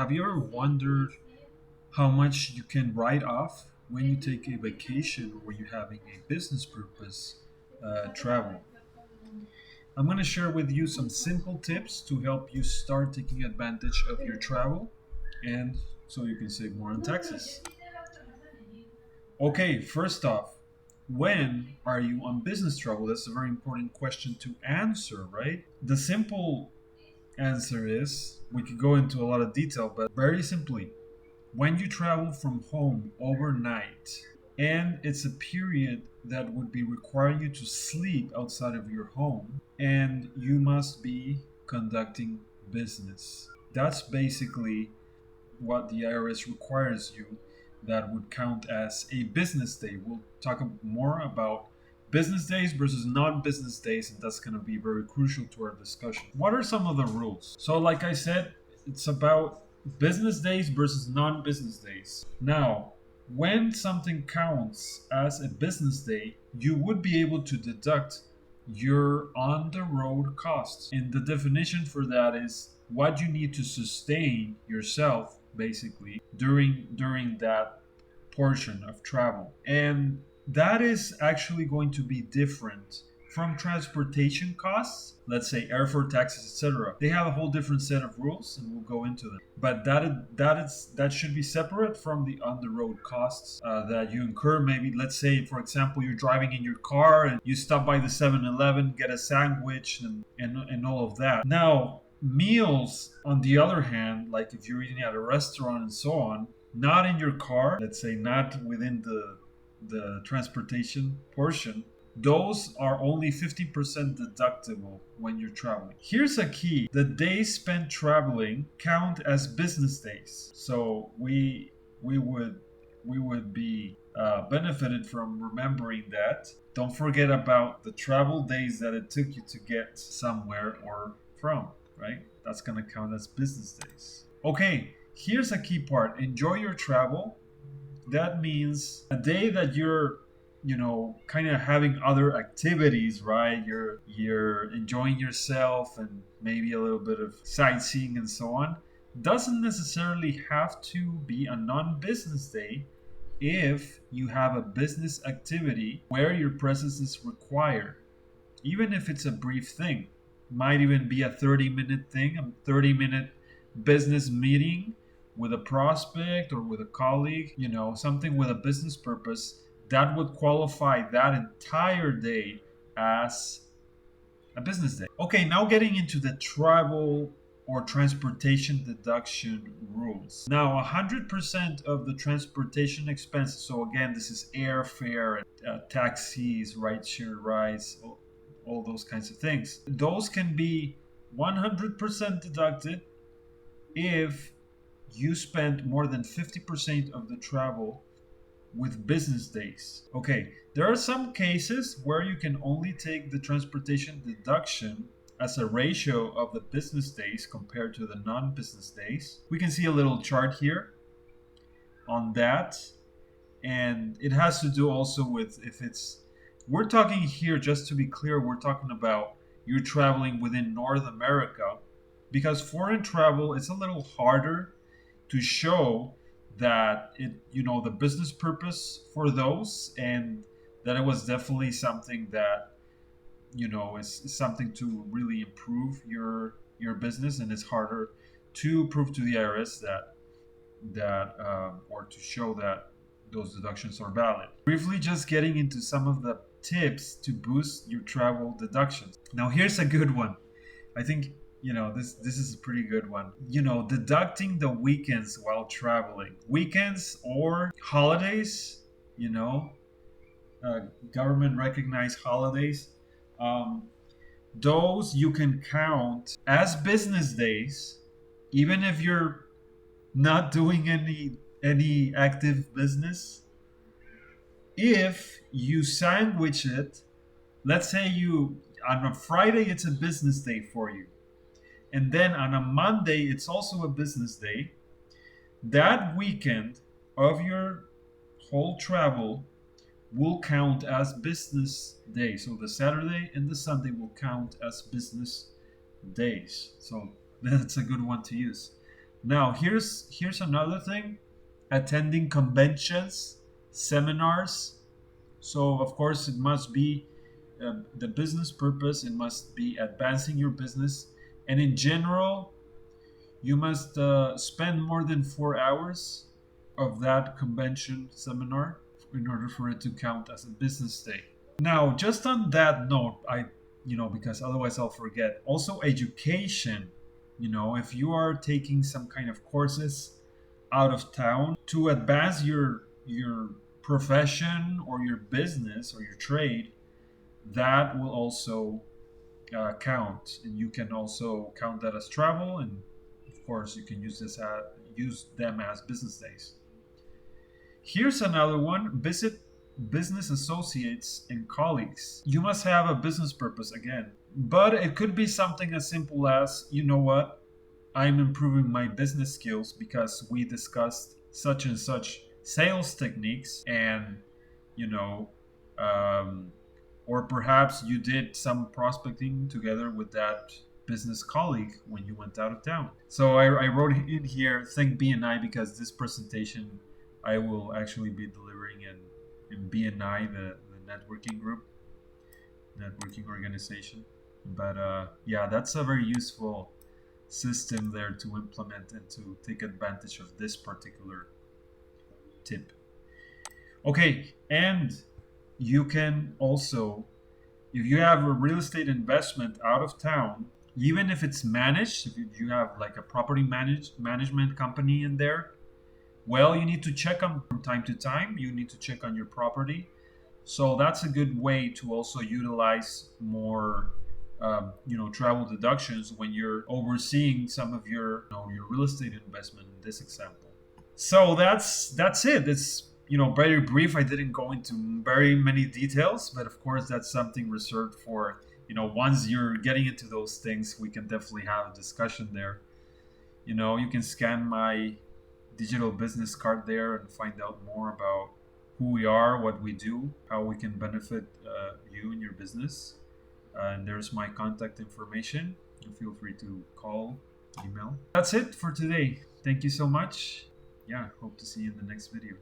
Have you ever wondered how much you can write off when you take a vacation or you're having a business purpose travel? I'm going to share with you some simple tips to help you start taking advantage of your travel and so you can save more on taxes. Okay, first off, when are you on business travel? That's a very important question to answer, right? The simple answer is we could go into a lot of detail, but very simply, when you travel from home overnight and it's a period that would be requiring you to sleep outside of your home and you must be conducting business. That's basically what the IRS requires you that would count as a business day. We'll talk more about business days versus non-business days, and that's going to be very crucial to our discussion. What are some of the rules? So like I said, it's about business days versus non-business days. Now, when something counts as a business day, you would be able to deduct your on the road costs. And the definition for that is what you need to sustain yourself basically during that portion of travel. And that is actually going to be different from transportation costs, let's say airfare taxes, etc. They have a whole different set of rules, and we'll go into them. But that should be separate from the on the road costs that you incur. Maybe let's say, for example, you're driving in your car and you stop by the 7-Eleven, get a sandwich, and all of that. Now, meals, on the other hand, like if you're eating at a restaurant and so on, not in your car, let's say not within the transportation portion, those are only 50% deductible when you're traveling. Here's a key: the days spent traveling count as business days. So we would be benefited from remembering that. Don't forget about the travel days that it took you to get somewhere or from, right? That's going to count as business days. Okay, here's a key part: enjoy your travel. That means a day that you're kind of having other activities, right? You're enjoying yourself and maybe a little bit of sightseeing and so on, doesn't necessarily have to be a non-business day if you have a business activity where your presence is required, even if it's a brief thing. Might even be a 30-minute thing, a 30-minute business meeting with a prospect or with a colleague, something with a business purpose that would qualify that entire day as a business day. Okay, now getting into the travel or transportation deduction rules. Now, 100% of the transportation expenses, so again, this is airfare, taxis, rideshare rides, all those kinds of things. Those can be 100% deducted if you spend more than 50% of the travel with business days. Okay, there are some cases where you can only take the transportation deduction as a ratio of the business days compared to the non-business days. We can see a little chart here on that, and it has to do also with if it's, we're talking here, just to be clear, we're talking about you're traveling within North America, because foreign travel, it's a little harder to show that the business purpose for those, and that it was definitely something that is something to really improve your business, and it's harder to prove to the IRS that or to show that those deductions are valid. Briefly, just getting into some of the tips to boost your travel deductions. Now, here's a good one. I think this is a pretty good one. Deducting the weekends while traveling, weekends or holidays, government recognized holidays. Those you can count as business days, even if you're not doing any active business. If you sandwich it, let's say you on a Friday it's a business day for you, and then on a Monday it's also a business day, that weekend of your whole travel will count as business days. So the Saturday and the Sunday will count as business days. So that's a good one to use. Now, here's another thing: attending conventions, seminars. So, of course, it must be the business purpose. It must be advancing your business, and in general, you must spend more than 4 hours of that convention seminar in order for it to count as a business day. Now, just on that note, because otherwise I'll forget. Also, education. If you are taking some kind of courses out of town to advance your profession or your business or your trade, that will also count, and you can also count that as travel. And of course, you can use them as business days. Here's another one: visit business associates and colleagues. You must have a business purpose again, but it could be something as simple as, you know what, I'm improving my business skills because we discussed such and such sales techniques, and you know, um, or perhaps you did some prospecting together with that business colleague when you went out of town. So I wrote in here, thank BNI, because this presentation I will actually be delivering in BNI, the networking group, networking organization. But yeah, that's a very useful system there to implement and to take advantage of this particular tip. Okay, and you can also, if you have a real estate investment out of town, even if it's managed, if you have like a property management company in there, well, you need to check on from time to time. You need to check on your property. So that's a good way to also utilize more, travel deductions when you're overseeing some of your real estate investment in this example. So that's it. It's very brief. I didn't go into very many details, but of course that's something reserved for once you're getting into those things, we can definitely have a discussion there. You can scan my digital business card there and find out more about who we are, what we do, how we can benefit you and your business. And there's my contact information. Feel free to call, email. That's it for today. Thank you so much. Yeah, hope to see you in the next video.